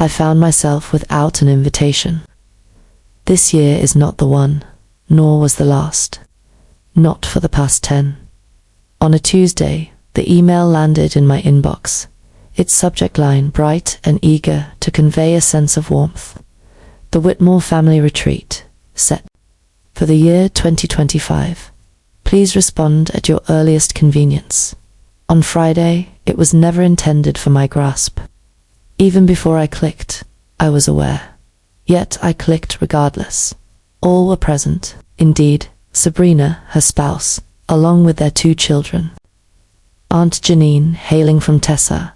I found myself without an invitation. This year is not the one, nor was the last. Not for the past 10. On a Tuesday, the email landed in my inbox, its subject line bright and eager to convey a sense of warmth. The Whitmore Family Retreat, set for the year 2025. Please respond at your earliest convenience. On Friday, it was never intended for my grasp. Even before I clicked, I was aware. Yet I clicked regardless. All were present. Indeed, Sabrina, her spouse, along with their 2 children. Aunt Janine, hailing from Tessa.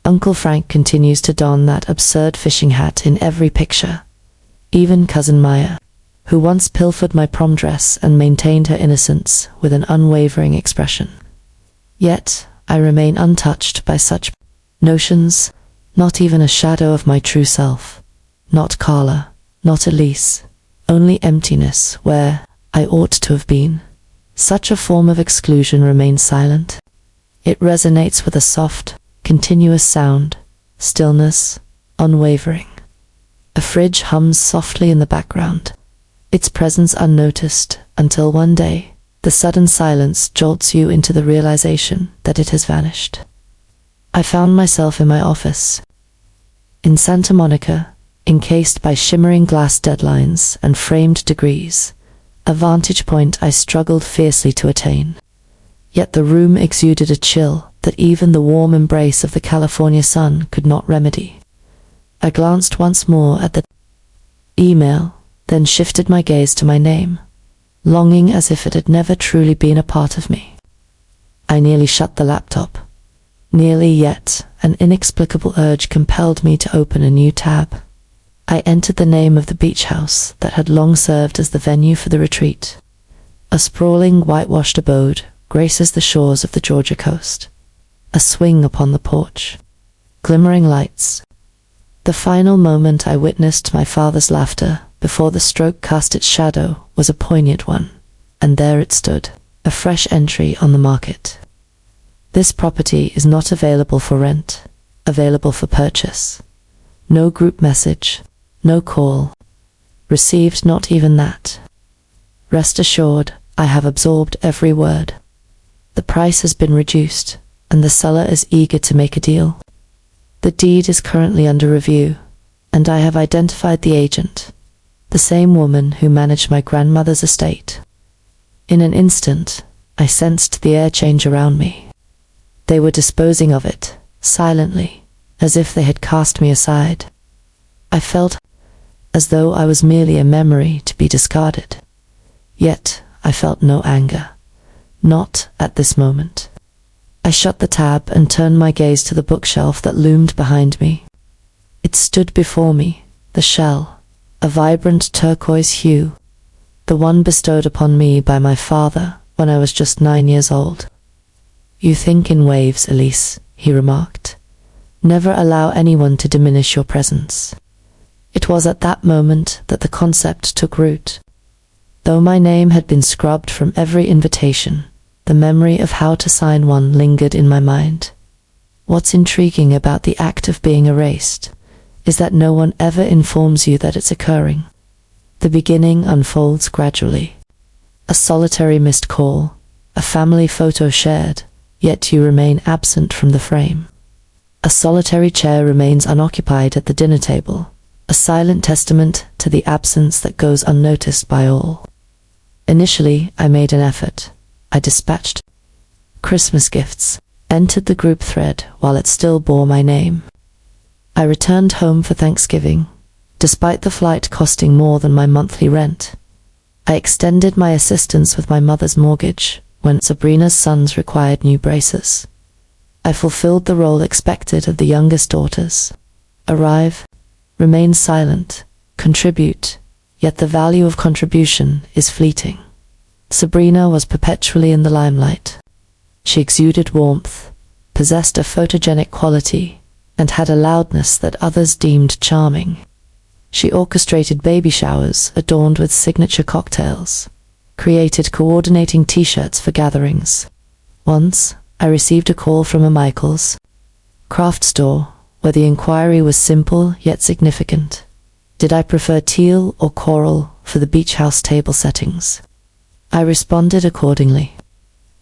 Uncle Frank continues to don that absurd fishing hat in every picture. Even Cousin Maya, who once pilfered my prom dress and maintained her innocence with an unwavering expression. Yet, I remain untouched by such notions, not even a shadow of my true self. Not Carla, not Elise, only emptiness where I ought to have been. Such a form of exclusion remains silent. It resonates with a soft, continuous sound, stillness, unwavering. A fridge hums softly in the background, its presence unnoticed until one day, the sudden silence jolts you into the realization that it has vanished. I found myself in my office, in Santa Monica, encased by shimmering glass deadlines and framed degrees, a vantage point I struggled fiercely to attain. Yet the room exuded a chill that even the warm embrace of the California sun could not remedy. I glanced once more at the email, then shifted my gaze to my name, longing as if it had never truly been a part of me. I nearly shut the laptop. Nearly, yet an inexplicable urge compelled me to open a new tab. I entered the name of the beach house that had long served as the venue for the retreat. A sprawling, whitewashed abode graces the shores of the Georgia coast. A swing upon the porch. Glimmering lights. The final moment I witnessed my father's laughter before the stroke cast its shadow was a poignant one, and there it stood, a fresh entry on the market. This property is not available for rent, available for purchase. No group message, no call. Received not even that. Rest assured, I have absorbed every word. The price has been reduced, and the seller is eager to make a deal. The deed is currently under review, and I have identified the agent, the same woman who managed my grandmother's estate. In an instant, I sensed the air change around me. They were disposing of it, silently, as if they had cast me aside. I felt as though I was merely a memory to be discarded. Yet I felt no anger. Not at this moment. I shut the tab and turned my gaze to the bookshelf that loomed behind me. It stood before me, the shell, a vibrant turquoise hue, the one bestowed upon me by my father when I was just 9 years old. "You think in waves, Elise," he remarked. "Never allow anyone to diminish your presence." It was at that moment that the concept took root. Though my name had been scrubbed from every invitation, the memory of how to sign one lingered in my mind. What's intriguing about the act of being erased is that no one ever informs you that it's occurring. The beginning unfolds gradually. A solitary missed call, a family photo shared, yet you remain absent from the frame. A solitary chair remains unoccupied at the dinner table, a silent testament to the absence that goes unnoticed by all. Initially, I made an effort. I dispatched Christmas gifts, entered the group thread while it still bore my name. I returned home for Thanksgiving, despite the flight costing more than my monthly rent. I extended my assistance with my mother's mortgage when Sabrina's sons required new braces. I fulfilled the role expected of the youngest daughters. Arrive, remain silent, contribute, yet the value of contribution is fleeting. Sabrina was perpetually in the limelight. She exuded warmth, possessed a photogenic quality, and had a loudness that others deemed charming. She orchestrated baby showers adorned with signature cocktails, created coordinating t-shirts for gatherings. Once, I received a call from a Michaels craft store where the inquiry was simple yet significant. Did I prefer teal or coral for the beach house table settings? I responded accordingly.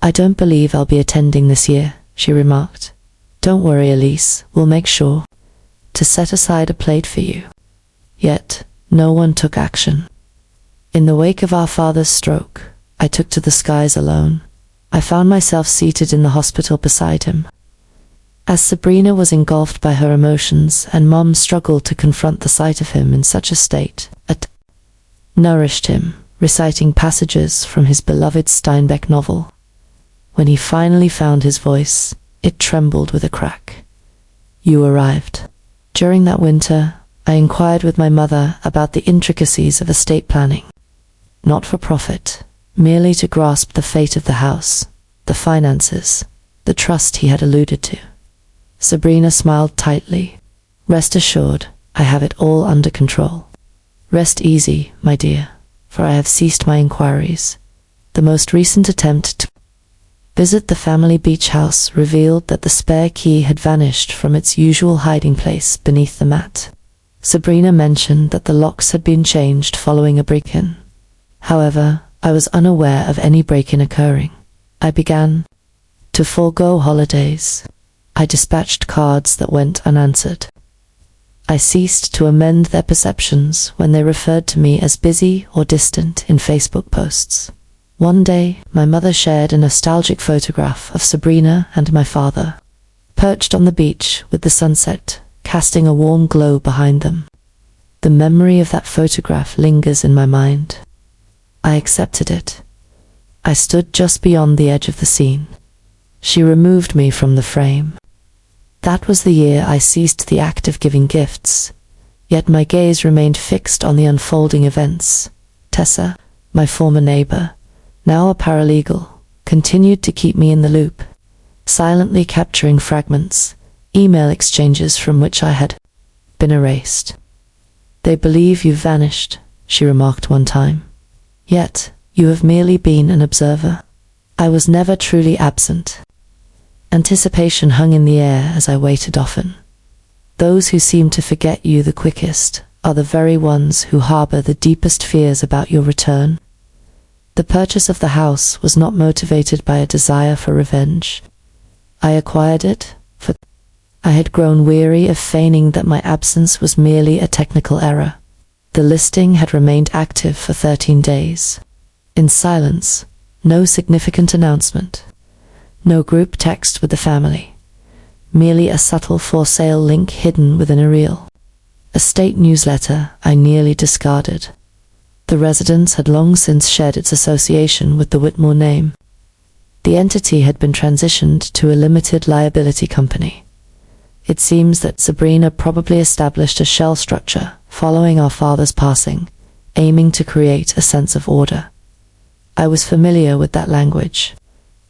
"I don't believe I'll be attending this year," she remarked. "Don't worry, Elise, we'll make sure to set aside a plate for you." Yet, no one took action. In the wake of our father's stroke, I took to the skies alone. I found myself seated in the hospital beside him. As Sabrina was engulfed by her emotions and Mom struggled to confront the sight of him in such a state, nourished him, reciting passages from his beloved Steinbeck novel. When he finally found his voice, it trembled with a crack. "You arrived." During that winter, I inquired with my mother about the intricacies of estate planning. Not for profit, merely to grasp the fate of the house, the finances, the trust he had alluded to. Sabrina smiled tightly. "Rest assured, I have it all under control. Rest easy, my dear, for I have ceased my inquiries." The most recent attempt to visit the family beach house revealed that the spare key had vanished from its usual hiding place beneath the mat. Sabrina mentioned that the locks had been changed following a break-in. However, I was unaware of any break-in occurring. I began to forego holidays. I dispatched cards that went unanswered. I ceased to amend their perceptions when they referred to me as busy or distant in Facebook posts. One day, my mother shared a nostalgic photograph of Sabrina and my father, perched on the beach with the sunset casting a warm glow behind them. The memory of that photograph lingers in my mind. I accepted it. I stood just beyond the edge of the scene. She removed me from the frame. That was the year I ceased the act of giving gifts, yet my gaze remained fixed on the unfolding events. Tessa, my former neighbor, now a paralegal, continued to keep me in the loop, silently capturing fragments, email exchanges from which I had been erased. "They believe you've vanished," she remarked one time. "Yet, you have merely been an observer." I was never truly absent. Anticipation hung in the air as I waited often. Those who seem to forget you the quickest are the very ones who harbor the deepest fears about your return. The purchase of the house was not motivated by a desire for revenge. I acquired it for I had grown weary of feigning that my absence was merely a technical error. The listing had remained active for 13 days. In silence, no significant announcement. No group text with the family. Merely a subtle for sale link hidden within a reel. A state newsletter I nearly discarded. The residence had long since shed its association with the Whitmore name. The entity had been transitioned to a limited liability company. It seems that Sabrina probably established a shell structure following our father's passing, aiming to create a sense of order. I was familiar with that language.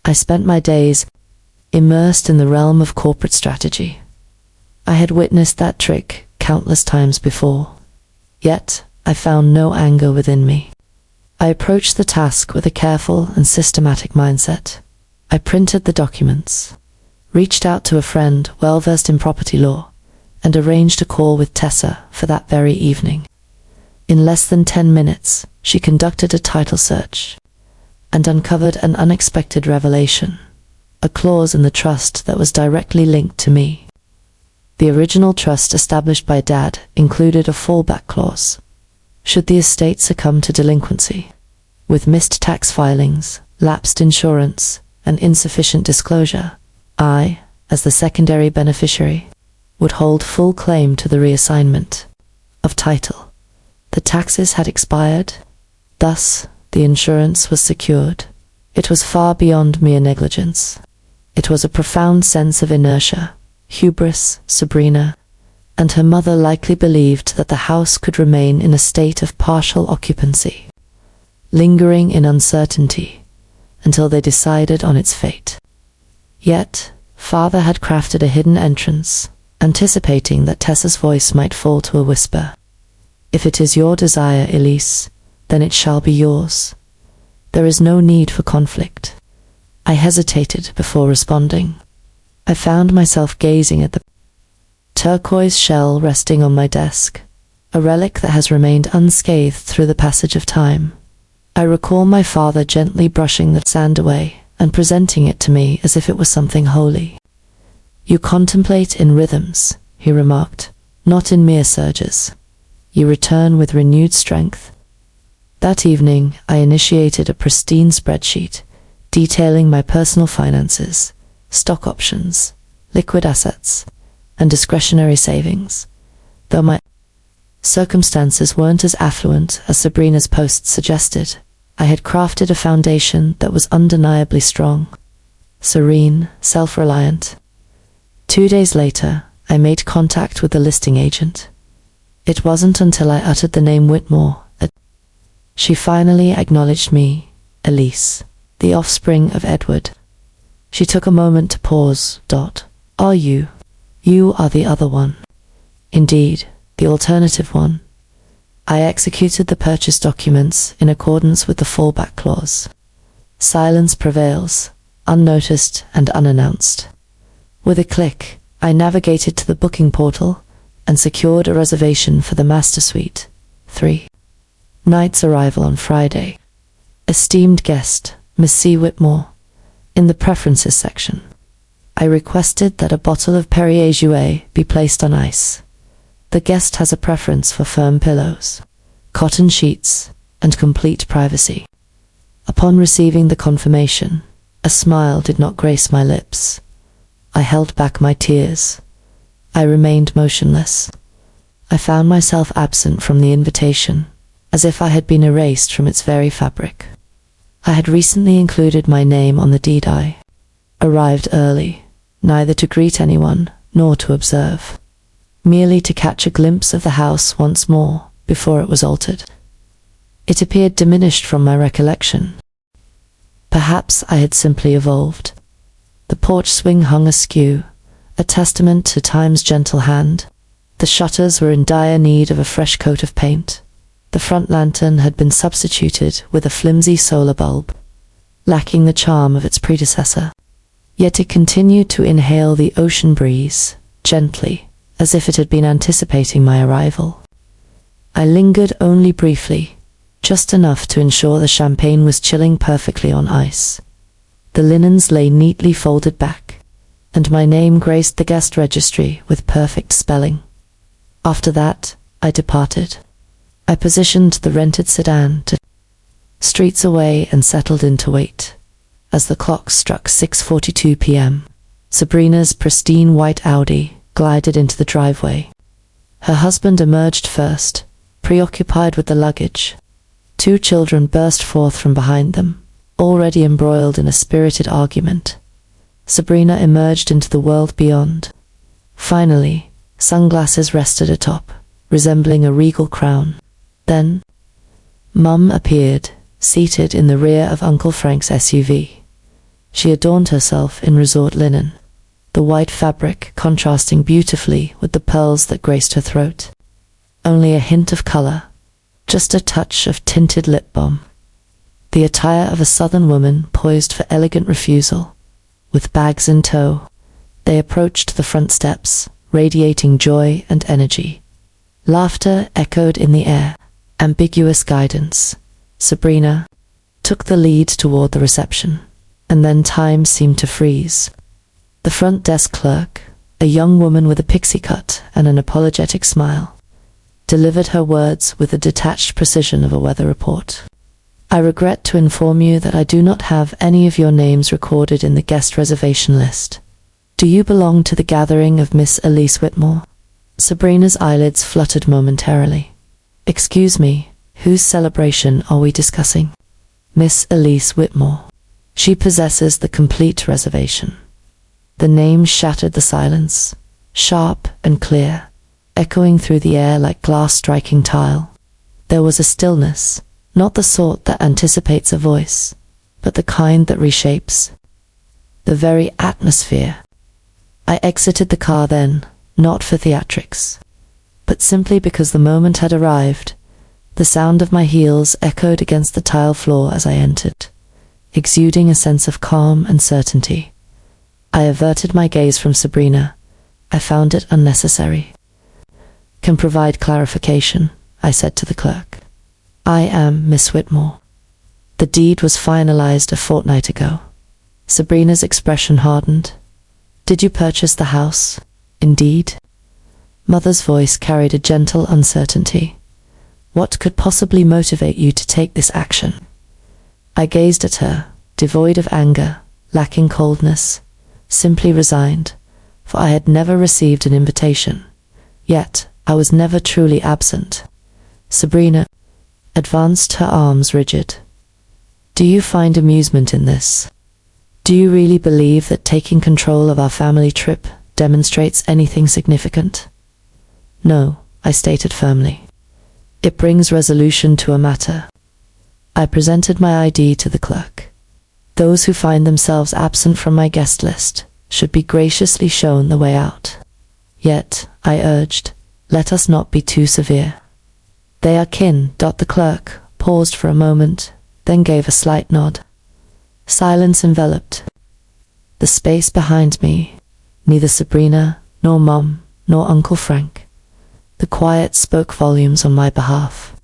I spent my days immersed in the realm of corporate strategy. I had witnessed that trick countless times before. Yet, I found no anger within me. I approached the task with a careful and systematic mindset. I printed the documents, reached out to a friend well-versed in property law, and arranged a call with Tessa for that very evening. In less than 10 minutes, she conducted a title search and uncovered an unexpected revelation, a clause in the trust that was directly linked to me. The original trust established by Dad included a fallback clause. Should the estate succumb to delinquency, with missed tax filings, lapsed insurance, and insufficient disclosure, I, as the secondary beneficiary, would hold full claim to the reassignment of title. The taxes had expired, thus the insurance was secured. It was far beyond mere negligence. It was a profound sense of inertia. Hubris, Sabrina, and her mother likely believed that the house could remain in a state of partial occupancy, lingering in uncertainty until they decided on its fate. Yet, Father had crafted a hidden entrance, anticipating that Tessa's voice might fall to a whisper. "If it is your desire, Elise, then it shall be yours. There is no need for conflict." I hesitated before responding. I found myself gazing at the turquoise shell resting on my desk, a relic that has remained unscathed through the passage of time. I recall my father gently brushing the sand away and presenting it to me as if it was something holy. "You contemplate in rhythms," he remarked, "not in mere surges. You return with renewed strength." That evening, I initiated a pristine spreadsheet detailing my personal finances, stock options, liquid assets, and discretionary savings. Though my circumstances weren't as affluent as Sabrina's posts suggested, I had crafted a foundation that was undeniably strong, serene, self-reliant. 2 days later, I made contact with the listing agent. It wasn't until I uttered the name Whitmore that she finally acknowledged me, Elise, the offspring of Edward. She took a moment to pause. "Are you? You are the other one." "Indeed, the alternative one." I executed the purchase documents in accordance with the fallback clause. Silence prevails, unnoticed and unannounced. With a click, I navigated to the booking portal and secured a reservation for the Master Suite, 3. Night's arrival on Friday. Esteemed guest, Miss C. Whitmore. In the preferences section, I requested that a bottle of Perrier Jouet be placed on ice. The guest has a preference for firm pillows, cotton sheets, and complete privacy. Upon receiving the confirmation, a smile did not grace my lips. I held back my tears. I remained motionless. I found myself absent from the invitation, as if I had been erased from its very fabric. I had recently included my name on the deed. I arrived early, neither to greet anyone nor to observe, merely to catch a glimpse of the house once more before it was altered. It appeared diminished from my recollection. Perhaps I had simply evolved. The porch swing hung askew, a testament to time's gentle hand. The shutters were in dire need of a fresh coat of paint. The front lantern had been substituted with a flimsy solar bulb, lacking the charm of its predecessor. Yet it continued to inhale the ocean breeze, gently, as if it had been anticipating my arrival. I lingered only briefly, just enough to ensure the champagne was chilling perfectly on ice. The linens lay neatly folded back, and my name graced the guest registry with perfect spelling. After that, I departed. I positioned the rented sedan 2 streets away and settled in to wait. As the clock struck 6:42 p.m., Sabrina's pristine white Audi glided into the driveway. Her husband emerged first, preoccupied with the luggage. 2 children burst forth from behind them, already embroiled in a spirited argument. Sabrina emerged into the world beyond. Finally, sunglasses rested atop, resembling a regal crown. Then, Mum appeared, seated in the rear of Uncle Frank's SUV. She adorned herself in resort linen, the white fabric contrasting beautifully with the pearls that graced her throat. Only a hint of color, just a touch of tinted lip balm. The attire of a southern woman poised for elegant refusal. With bags in tow, they approached the front steps, radiating joy and energy. Laughter echoed in the air, ambiguous guidance. Sabrina took the lead toward the reception, and then time seemed to freeze. The front desk clerk, a young woman with a pixie cut and an apologetic smile, delivered her words with the detached precision of a weather report. "I regret to inform you that I do not have any of your names recorded in the guest reservation list. Do you belong to the gathering of Miss Elise Whitmore?" Sabrina's eyelids fluttered momentarily. "Excuse me, whose celebration are we discussing?" "Miss Elise Whitmore. She possesses the complete reservation." The name shattered the silence, sharp and clear, echoing through the air like glass striking tile. There was a stillness, not the sort that anticipates a voice, but the kind that reshapes the very atmosphere. I exited the car then, not for theatrics, but simply because the moment had arrived. The sound of my heels echoed against the tile floor as I entered, exuding a sense of calm and certainty. I averted my gaze from Sabrina, I found it unnecessary. Can provide clarification, I said to the clerk. I am Miss Whitmore. The deed was finalized a fortnight ago. Sabrina's expression hardened. Did you purchase the house? Indeed. Mother's voice carried a gentle uncertainty. What could possibly motivate you to take this action? I gazed at her, devoid of anger, lacking coldness, simply resigned, for I had never received an invitation. Yet, I was never truly absent. Sabrina advanced, her arms rigid. Do you find amusement in this? Do you really believe that taking control of our family trip demonstrates anything significant? No, I stated firmly. It brings resolution to a matter. I presented my ID to the clerk. Those who find themselves absent from my guest list should be graciously shown the way out. Yet, I urged, let us not be too severe. They are kin. The clerk paused for a moment, then gave a slight nod. Silence enveloped the space behind me. Neither Sabrina, nor Mum, nor Uncle Frank. The quiet spoke volumes on my behalf.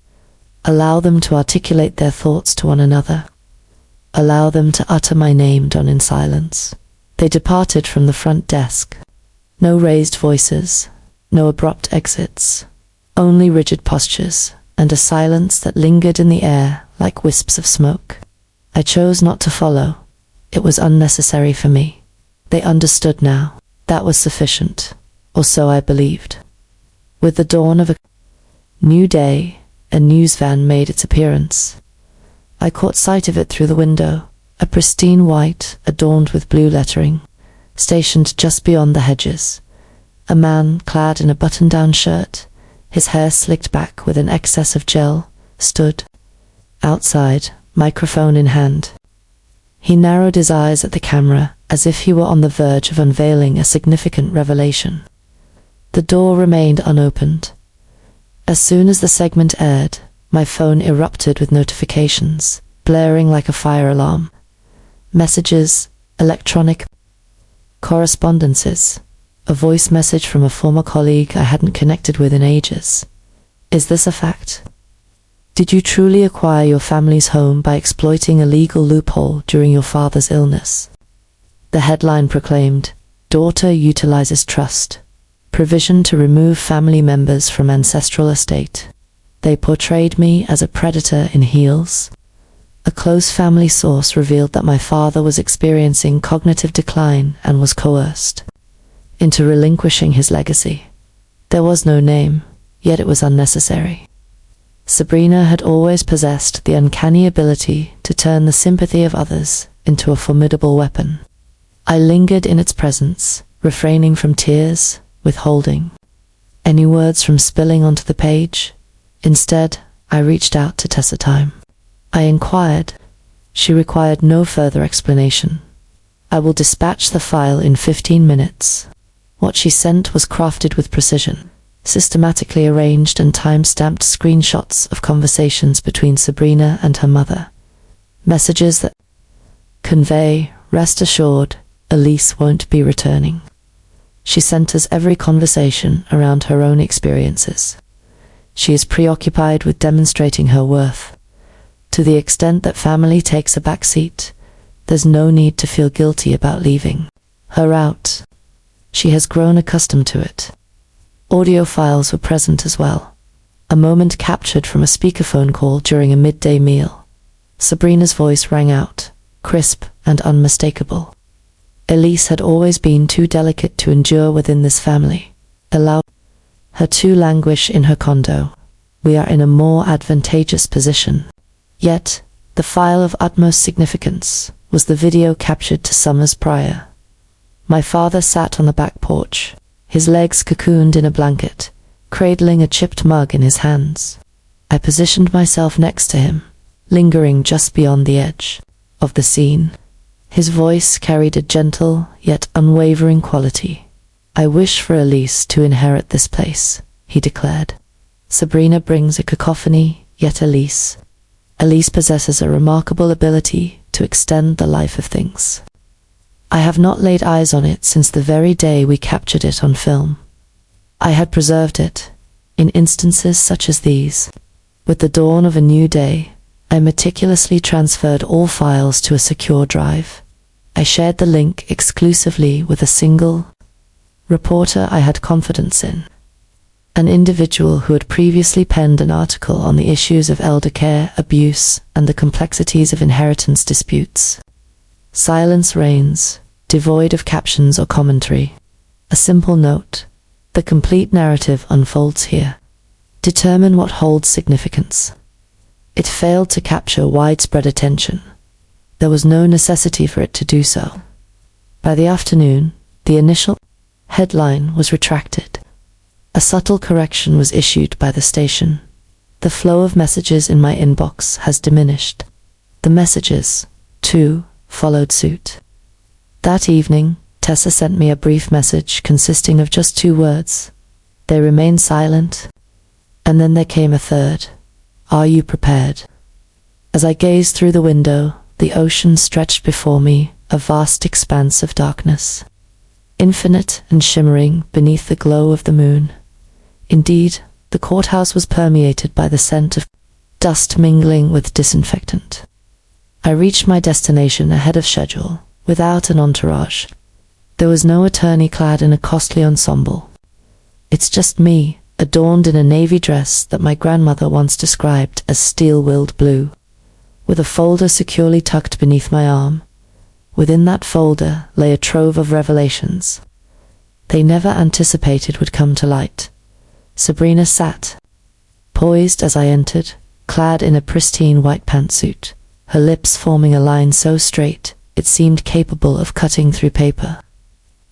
Allow them to articulate their thoughts to one another. Allow them to utter my name done in silence. They departed from the front desk. No raised voices, no abrupt exits, only rigid postures, and a silence that lingered in the air like wisps of smoke. I chose not to follow. It was unnecessary for me. They understood now. That was sufficient, or so I believed. With the dawn of a new day, a news van made its appearance. I caught sight of it through the window, a pristine white, adorned with blue lettering, stationed just beyond the hedges. A man, clad in a button-down shirt, his hair slicked back with an excess of gel, stood outside, microphone in hand. He narrowed his eyes at the camera, as if he were on the verge of unveiling a significant revelation. The door remained unopened. As soon as the segment aired, my phone erupted with notifications, blaring like a fire alarm. Messages, electronic correspondences, a voice message from a former colleague I hadn't connected with in ages. Is this a fact? Did you truly acquire your family's home by exploiting a legal loophole during your father's illness? The headline proclaimed, Daughter utilizes trust. Provision to remove family members from ancestral estate. They portrayed me as a predator in heels. A close family source revealed that my father was experiencing cognitive decline and was coerced into relinquishing his legacy. There was no name, yet it was unnecessary. Sabrina had always possessed the uncanny ability to turn the sympathy of others into a formidable weapon. I lingered in its presence, refraining from tears, withholding any words from spilling onto the page. Instead, I reached out to Tessa time. I inquired. She required no further explanation. I will dispatch the file in 15 minutes. What she sent was crafted with precision, systematically arranged and time-stamped screenshots of conversations between Sabrina and her mother. Messages that convey, rest assured, Elise won't be returning. She centers every conversation around her own experiences. She is preoccupied with demonstrating her worth. To the extent that family takes a back seat, there's no need to feel guilty about leaving her out. She has grown accustomed to it. Audio files were present as well. A moment captured from a speakerphone call during a midday meal. Sabrina's voice rang out, crisp and unmistakable. Elise had always been too delicate to endure within this family. Allow her to languish in her condo. We are in a more advantageous position. Yet, the file of utmost significance was the video captured 2 summers prior. My father sat on the back porch, his legs cocooned in a blanket, cradling a chipped mug in his hands. I positioned myself next to him, lingering just beyond the edge of the scene. His voice carried a gentle yet unwavering quality. I wish for Elise to inherit this place, he declared. Sabrina brings a cacophony, yet Elise possesses a remarkable ability to extend the life of things. I have not laid eyes on it since the very day we captured it on film. I had preserved it, in instances such as these. With the dawn of a new day, I meticulously transferred all files to a secure drive. I shared the link exclusively with a single reporter I had confidence in, an individual who had previously penned an article on the issues of elder care, abuse, and the complexities of inheritance disputes. Silence reigns, devoid of captions or commentary. A simple note: the complete narrative unfolds here. Determine what holds significance. It failed to capture widespread attention. There was no necessity for it to do so. By the afternoon, the initial headline was retracted. A subtle correction was issued by the station. The flow of messages in my inbox has diminished. The messages, too, followed suit. That evening, Tessa sent me a brief message consisting of just 2 words. They remained silent, and then there came a third. Are you prepared? As I gazed through the window, the ocean stretched before me, a vast expanse of darkness, infinite and shimmering beneath the glow of the moon. Indeed, the courthouse was permeated by the scent of dust mingling with disinfectant. I reached my destination ahead of schedule, without an entourage. There was no attorney clad in a costly ensemble. It's just me, adorned in a navy dress that my grandmother once described as steel-willed blue, with a folder securely tucked beneath my arm. Within that folder lay a trove of revelations they never anticipated would come to light. Sabrina sat, poised as I entered, clad in a pristine white pantsuit, her lips forming a line so straight it seemed capable of cutting through paper.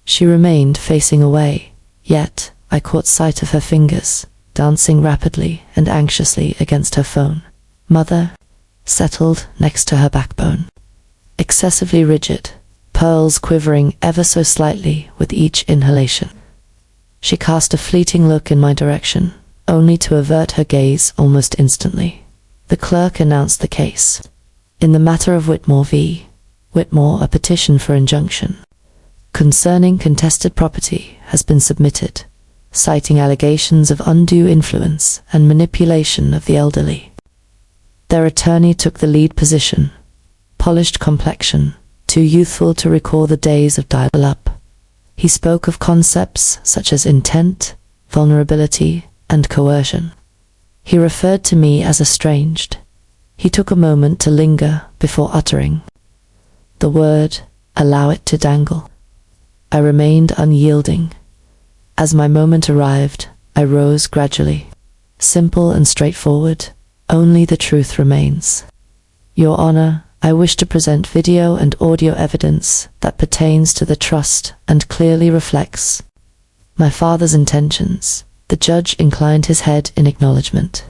She remained facing away, yet I caught sight of her fingers, dancing rapidly and anxiously against her phone. Mother, settled next to her backbone, excessively rigid, pearls quivering ever so slightly with each inhalation. She cast a fleeting look in my direction, only to avert her gaze almost instantly. The clerk announced the case. In the matter of Whitmore v. Whitmore, a petition for injunction concerning contested property has been submitted, citing allegations of undue influence and manipulation of the elderly. Their attorney took the lead position, polished complexion, too youthful to recall the days of dial-up. He spoke of concepts such as intent, vulnerability, and coercion. He referred to me as estranged. He took a moment to linger before uttering the word, "Allow it to dangle." I remained unyielding. As my moment arrived, I rose gradually. Simple and straightforward, only the truth remains. Your Honor, I wish to present video and audio evidence that pertains to the trust and clearly reflects my father's intentions. The judge inclined his head in acknowledgement.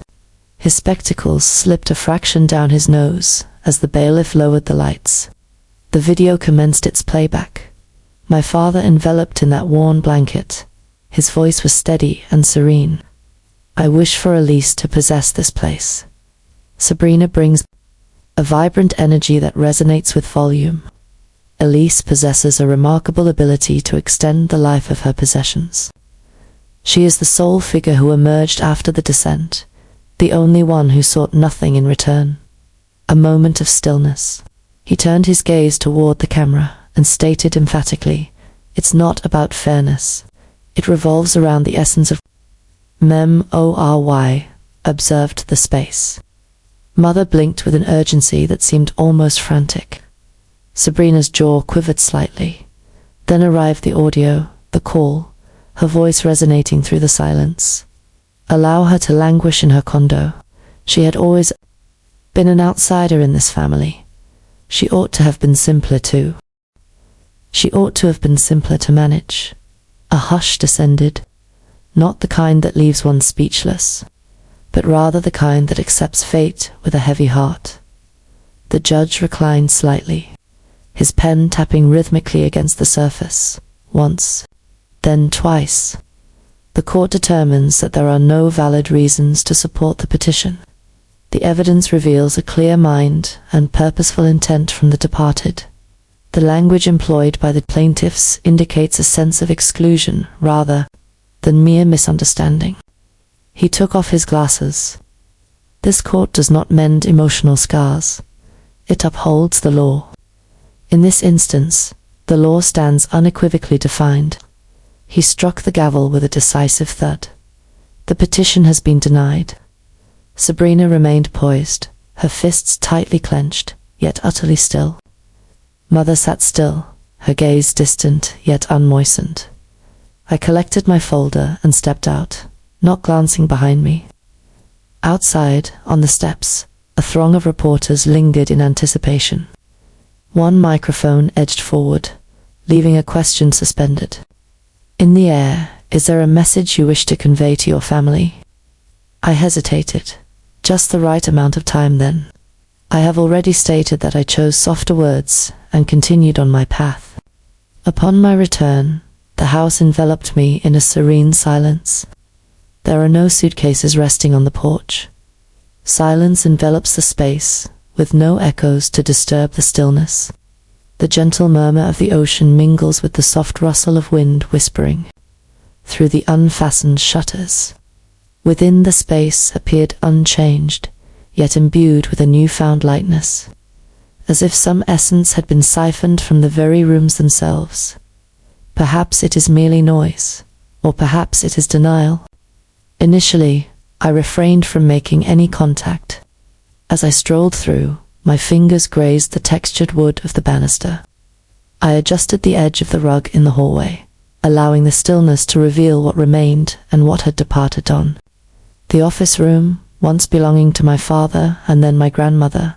His spectacles slipped a fraction down his nose as the bailiff lowered the lights. The video commenced its playback. My father enveloped in that worn blanket. His voice was steady and serene. I wish for Elise to possess this place. Sabrina brings a vibrant energy that resonates with volume. Elise possesses a remarkable ability to extend the life of her possessions. She is the sole figure who emerged after the descent, the only one who sought nothing in return. A moment of stillness. He turned his gaze toward the camera and stated emphatically, "It's not about fairness. It revolves around the essence of memory." Observed the space. Mother blinked with an urgency that seemed almost frantic. Sabrina's jaw quivered slightly. Then arrived the audio, the call, her voice resonating through the silence. Allow her to languish in her condo. She had always been an outsider in this family. She ought to have been simpler too. She ought to have been simpler to manage. A hush descended, not the kind that leaves one speechless, but rather the kind that accepts fate with a heavy heart. The judge reclined slightly, his pen tapping rhythmically against the surface, once, then twice. The court determines that there are no valid reasons to support the petition. The evidence reveals a clear mind and purposeful intent from the departed. The language employed by the plaintiffs indicates a sense of exclusion rather than mere misunderstanding. He took off his glasses. This court does not mend emotional scars. It upholds the law. In this instance, the law stands unequivocally defined. He struck the gavel with a decisive thud. The petition has been denied. Sabrina remained poised, her fists tightly clenched, yet utterly still. Mother sat still, her gaze distant yet unmoistened. I collected my folder and stepped out, not glancing behind me. Outside, on the steps, a throng of reporters lingered in anticipation. One microphone edged forward, leaving a question suspended. In the air, is there a message you wish to convey to your family? I hesitated, just the right amount of time then. I have already stated that I chose softer words and continued on my path. Upon my return, the house enveloped me in a serene silence. There are no suitcases resting on the porch. Silence envelops the space, with no echoes to disturb the stillness. The gentle murmur of the ocean mingles with the soft rustle of wind whispering through the unfastened shutters. Within, the space appeared unchanged, yet imbued with a newfound lightness, as if some essence had been siphoned from the very rooms themselves. Perhaps it is merely noise, or perhaps it is denial. Initially, I refrained from making any contact. As I strolled through, my fingers grazed the textured wood of the banister. I adjusted the edge of the rug in the hallway, allowing the stillness to reveal what remained and what had departed on. The office room, once belonging to my father and then my grandmother,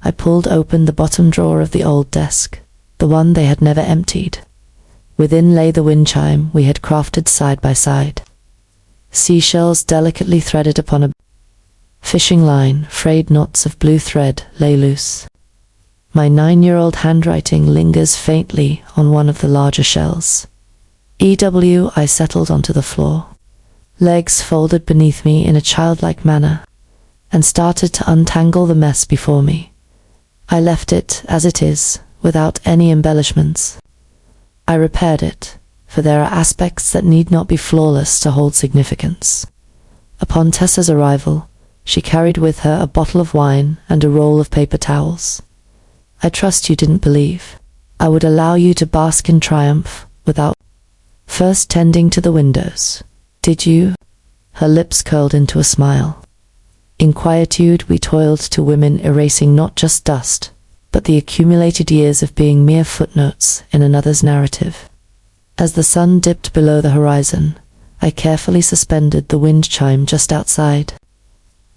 I pulled open the bottom drawer of the old desk, the one they had never emptied. Within lay the wind chime we had crafted side by side. Seashells delicately threaded upon a fishing line, frayed knots of blue thread lay loose. My 9-year-old handwriting lingers faintly on one of the larger shells. I settled onto the floor, legs folded beneath me in a childlike manner, and started to untangle the mess before me. I left it as it is, without any embellishments. I repaired it, for there are aspects that need not be flawless to hold significance. Upon Tessa's arrival, she carried with her a bottle of wine and a roll of paper towels. I trust you didn't believe I would allow you to bask in triumph without first tending to the windows, did you? Her lips curled into a smile. In quietude we toiled to women erasing not just dust, but the accumulated years of being mere footnotes in another's narrative. As the sun dipped below the horizon, I carefully suspended the wind chime just outside.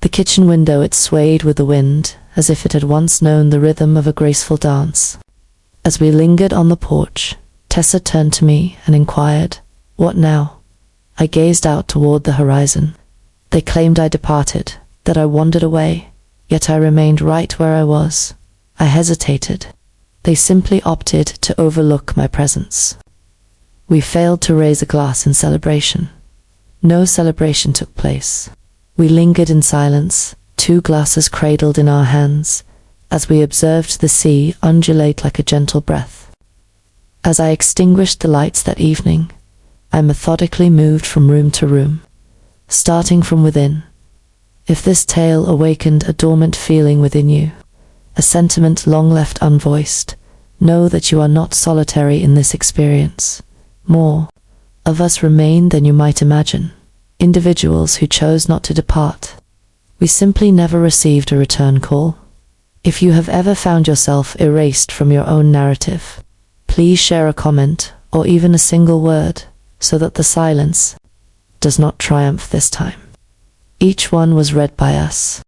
The kitchen window, it swayed with the wind, as if it had once known the rhythm of a graceful dance. As we lingered on the porch, Tessa turned to me and inquired, "What now?" I gazed out toward the horizon. They claimed I departed, that I wandered away, yet I remained right where I was. I hesitated. They simply opted to overlook my presence. We failed to raise a glass in celebration. No celebration took place. We lingered in silence, 2 glasses cradled in our hands, as we observed the sea undulate like a gentle breath. As I extinguished the lights that evening, I methodically moved from room to room, starting from within. If this tale awakened a dormant feeling within you, a sentiment long left unvoiced, know that you are not solitary in this experience. More of us remain than you might imagine, individuals who chose not to depart. We simply never received a return call. If you have ever found yourself erased from your own narrative, please share a comment or even a single word, so that the silence does not triumph this time. Each one was read by us.